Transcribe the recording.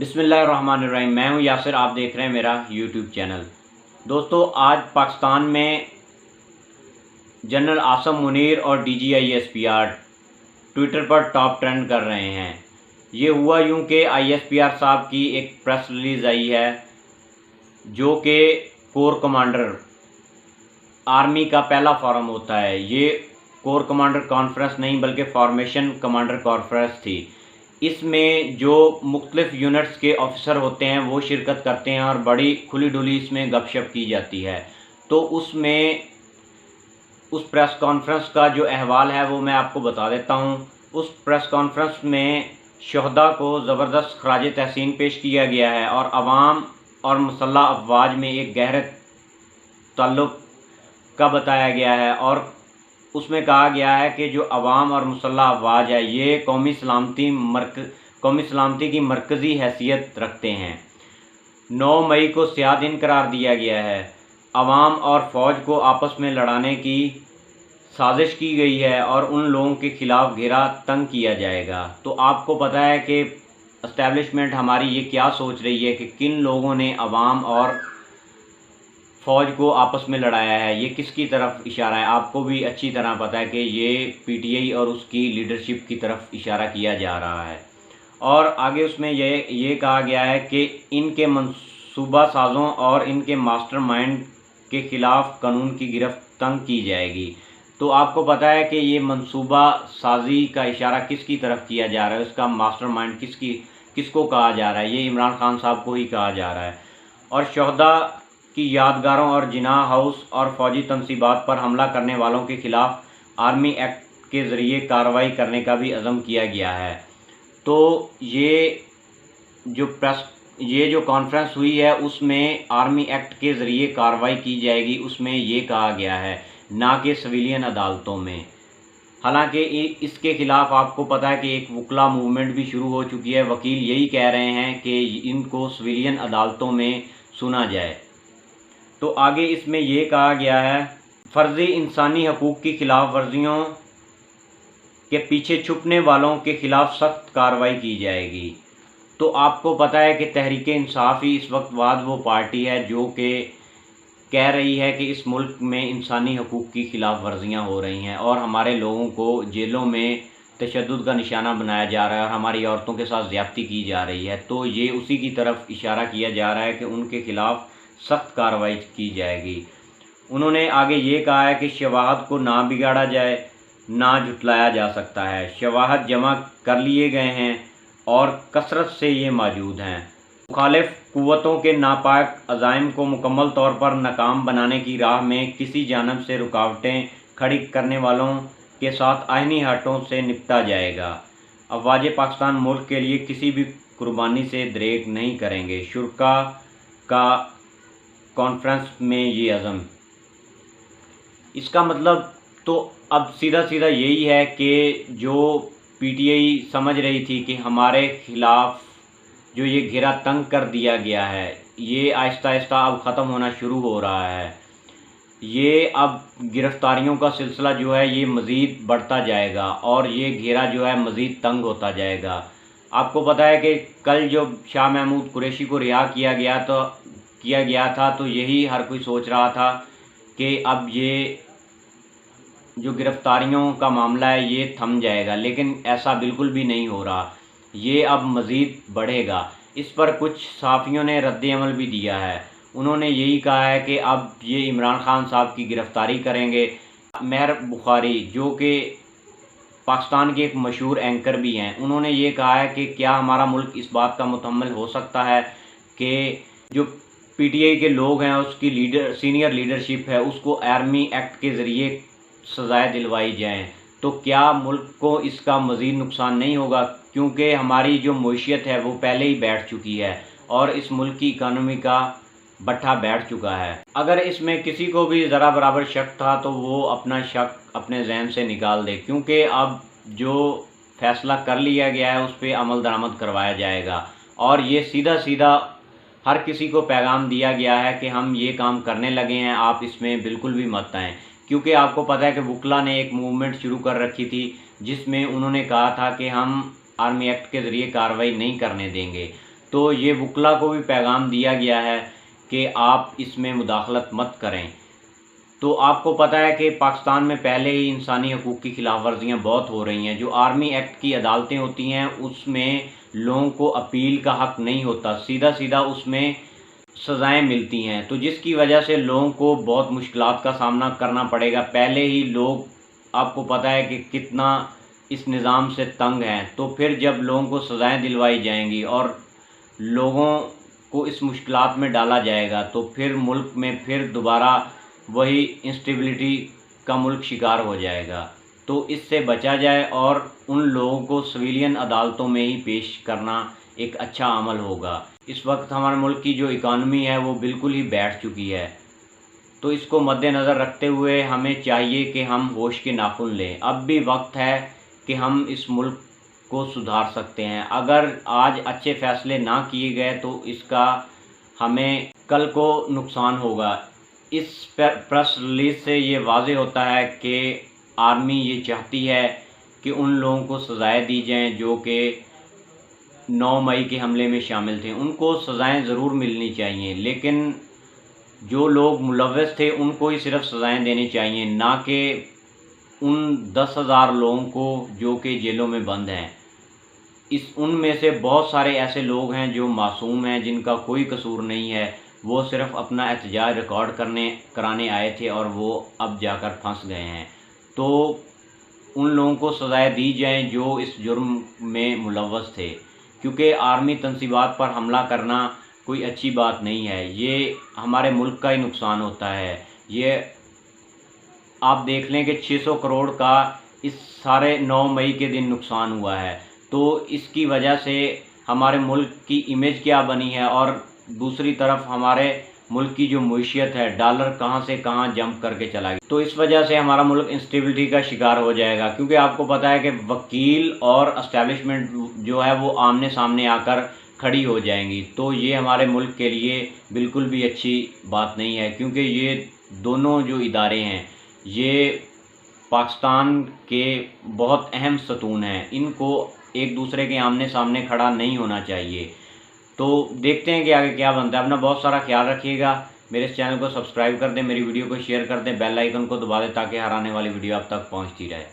बिस्मिल्लाहिर्रहमानिर्रहीम। मैं हूं यासिर, आप देख रहे हैं मेरा यूट्यूब चैनल। दोस्तों, आज पाकिस्तान में जनरल आसम मुनीर और DGI-SPR ट्विटर पर टॉप ट्रेंड कर रहे हैं। ये हुआ यूं कि ISPR साहब की एक प्रेस रिलीज़ आई है जो कि कोर कमांडर आर्मी का पहला फोरम होता है। ये कोर कमांडर कॉन्फ्रेंस नहीं बल्कि फॉर्मेशन कमांडर कॉन्फ्रेंस थी। इसमें जो मुख्तलिफ यूनिट्स के ऑफिसर होते हैं वो शिरकत करते हैं और बड़ी खुली डुली इसमें गपशप की जाती है। तो उसमें उस प्रेस कॉन्फ्रेंस का जो अहवाल है वो मैं आपको बता देता हूँ। उस प्रेस कॉन्फ्रेंस में शहदा को ज़बरदस्त खराज तहसीन पेश किया गया है और अवाम और मुसल्लह अफवाज में एक गहरे ताल्लुक़ का बताया गया है। और उसमें कहा गया है कि जो अवाम और मुसल्लह अफवाज है ये कौमी सलामती की मरकज़ी हैसियत रखते हैं। 9 मई को स्याह दिन करार दिया गया है। अवाम और फ़ौज को आपस में लड़ाने की साजिश की गई है और उन लोगों के ख़िलाफ़ घेरा तंग किया जाएगा। तो आपको पता है कि एस्टेब्लिशमेंट हमारी ये क्या सोच रही है कि किन लोगों ने अवाम और फ़ौज को आपस में लड़ाया है, ये किसकी तरफ इशारा है। आपको भी अच्छी तरह पता है कि ये PTI और उसकी लीडरशिप की तरफ इशारा किया जा रहा है। और आगे उसमें ये कहा गया है कि इनके मंसूबा साज़ों और इनके मास्टरमाइंड के ख़िलाफ़ कानून की गिरफ्त तंग की जाएगी। तो आपको पता है कि ये मंसूबा साज़ी का इशारा किसकी तरफ किया जा रहा है, उसका मास्टरमाइंड किसको कहा जा रहा है। ये इमरान खान साहब को ही कहा जा रहा है। और शहदा की यादगारों और जिनाह हाउस और फ़ौजी तनसीबात पर हमला करने वालों के ख़िलाफ़ आर्मी एक्ट के ज़रिए कार्रवाई करने का भी अज़म किया गया है। तो ये जो कॉन्फ्रेंस हुई है उसमें आर्मी एक्ट के ज़रिए कार्रवाई की जाएगी, उसमें ये कहा गया है, ना कि सिविलियन अदालतों में। हालांकि इसके ख़िलाफ़ आपको पता है कि एक वकला मूवमेंट भी शुरू हो चुकी है। वकील यही कह रहे हैं कि इनको सिविलियन अदालतों में सुना जाए। तो आगे इसमें ये कहा गया है, फ़र्ज़ी इंसानी हकूक़ की खिलाफ वर्जियों के पीछे छुपने वालों के ख़िलाफ़ सख्त कार्रवाई की जाएगी। तो आपको पता है कि तहरीक-ए-इंसाफ़ ही इस वक्त बाद वो पार्टी है जो कि कह रही है कि इस मुल्क में इंसानी हकूक़ की खिलाफ वर्जियाँ हो रही हैं और हमारे लोगों को जेलों में तशद्दुद का निशाना बनाया जा रहा है और हमारी औरतों के साथ ज़्यादती की जा रही है। तो ये उसी की तरफ इशारा किया जा रहा है कि उनके ख़िलाफ़ सख्त कार्रवाई की जाएगी। उन्होंने आगे ये कहा है कि शवाहद को ना बिगाड़ा जाए, ना झुटलाया जा सकता है। शवाहद जमा कर लिए गए हैं और कसरत से ये मौजूद हैं। मुखालिफ कुव्वतों के नापाक अज़ाइम को मुकम्मल तौर पर नाकाम बनाने की राह में किसी जानब से रुकावटें खड़ी करने वालों के साथ आइनी हाथों से निपटा जाएगा। अफ़वाज पाकिस्तान मुल्क के लिए किसी भी कुर्बानी से दरेग नहीं करेंगे। शुरा का कॉन्फ्रेंस में ये अज़म। इसका मतलब तो अब सीधा सीधा यही है कि जो PTI समझ रही थी कि हमारे ख़िलाफ़ जो ये घेरा तंग कर दिया गया है ये आहिस्ता आहिस्ता अब ख़त्म होना शुरू हो रहा है। ये अब गिरफ़्तारियों का सिलसिला जो है ये मज़ीद बढ़ता जाएगा और ये घेरा जो है मज़ीद तंग होता जाएगा। आपको पता है कि कल जो शाह महमूद कुरैशी को रिहा किया गया था तो यही हर कोई सोच रहा था कि अब ये जो गिरफ़्तारियों का मामला है ये थम जाएगा, लेकिन ऐसा बिल्कुल भी नहीं हो रहा। ये अब मज़ीद बढ़ेगा। इस पर कुछ सहाफ़ियों ने रद्द-ए-अमल भी दिया है। उन्होंने यही कहा है कि अब ये इमरान खान साहब की गिरफ़्तारी करेंगे। महर बुखारी जो कि पाकिस्तान के एक मशहूर एंकर भी हैं, उन्होंने ये कहा है कि क्या हमारा मुल्क इस बात का मुतहम्मिल हो सकता है कि जो PTI के लोग हैं उसकी सीनियर लीडरशिप है उसको आर्मी एक्ट के ज़रिए सज़ाएँ दिलवाई जाएँ। तो क्या मुल्क को इसका मज़ीद नुकसान नहीं होगा, क्योंकि हमारी जो मईशत है वो पहले ही बैठ चुकी है और इस मुल्क की इकानमी का भट्ठा बैठ चुका है। अगर इसमें किसी को भी ज़रा बराबर शक था तो वो अपना शक अपने जहन से निकाल दे, क्योंकि अब जो फ़ैसला कर लिया गया है उस पर अमल दरामद करवाया जाएगा। और ये सीधा सीधा हर किसी को पैगाम दिया गया है कि हम ये काम करने लगे हैं, आप इसमें बिल्कुल भी मत आएँ। क्योंकि आपको पता है कि वकला ने एक मूवमेंट शुरू कर रखी थी जिसमें उन्होंने कहा था कि हम आर्मी एक्ट के ज़रिए कार्रवाई नहीं करने देंगे। तो ये वकला को भी पैगाम दिया गया है कि आप इसमें मुदाखलत मत करें। तो आपको पता है कि पाकिस्तान में पहले ही इंसानी हकूक़ की खिलाफ वर्जियाँ बहुत हो रही हैं। जो आर्मी एक्ट की अदालतें होती हैं उसमें लोगों को अपील का हक़ नहीं होता, सीधा सीधा उसमें सज़ाएं मिलती हैं, तो जिसकी वजह से लोगों को बहुत मुश्किलात का सामना करना पड़ेगा। पहले ही लोग, आपको पता है कि कितना इस निज़ाम से तंग हैं, तो फिर जब लोगों को सज़ाएं दिलवाई जाएंगी और लोगों को इस मुश्किलात में डाला जाएगा तो फिर मुल्क में फिर दोबारा वही इंस्टेबिलिटी का मुल्क शिकार हो जाएगा। तो इससे बचा जाए और उन लोगों को सिविलियन अदालतों में ही पेश करना एक अच्छा अमल होगा। इस वक्त हमारे मुल्क की जो इकानमी है वो बिल्कुल ही बैठ चुकी है, तो इसको मद्देनज़र रखते हुए हमें चाहिए कि हम होश के नाखून लें। अब भी वक्त है कि हम इस मुल्क को सुधार सकते हैं। अगर आज अच्छे फ़ैसले ना किए गए तो इसका हमें कल को नुकसान होगा। इस प्रेस रिलीज़ से ये वाज़ेह होता है कि आर्मी ये चाहती है कि उन लोगों को सज़ाएं दी जाएं जो कि 9 मई के हमले में शामिल थे। उनको सज़ाएं ज़रूर मिलनी चाहिए, लेकिन जो लोग मुलव्वस थे उनको ही सिर्फ सज़ाएं देनी चाहिए, ना कि उन 10,000 लोगों को जो कि जेलों में बंद हैं। उनमें से बहुत सारे ऐसे लोग हैं जो मासूम हैं, जिनका कोई कसूर नहीं है, वो सिर्फ़ अपना एहतजाज रिकॉर्ड कराने आए थे और वो अब जाकर फंस गए हैं। तो उन लोगों को सज़ाएं दी जाएं जो इस जुर्म में मुलव्वस थे, क्योंकि आर्मी तनसीबात पर हमला करना कोई अच्छी बात नहीं है। ये हमारे मुल्क का ही नुकसान होता है। ये आप देख लें कि 600 करोड़ का इस सारे 9 मई के दिन नुकसान हुआ है, तो इसकी वजह से हमारे मुल्क की इमेज क्या बनी है और दूसरी तरफ हमारे मुल्क की जो मईशत है, डॉलर कहाँ से कहाँ जंप करके चला गया। तो इस वजह से हमारा मुल्क इंस्टेबिलिटी का शिकार हो जाएगा, क्योंकि आपको पता है कि वकील और एस्टेब्लिशमेंट जो है वो आमने सामने आकर खड़ी हो जाएंगी। तो ये हमारे मुल्क के लिए बिल्कुल भी अच्छी बात नहीं है, क्योंकि ये दोनों जो इदारे हैं ये पाकिस्तान के बहुत अहम सतून हैं, इनको एक दूसरे के आमने सामने खड़ा नहीं होना चाहिए। तो देखते हैं कि आगे क्या बनता है। अपना बहुत सारा ख्याल रखिएगा। मेरे इस चैनल को सब्सक्राइब कर दें, मेरी वीडियो को शेयर कर दें, बेल आइकन को दबा दें ताकि हर आने वाली वीडियो आप तक पहुंचती रहे।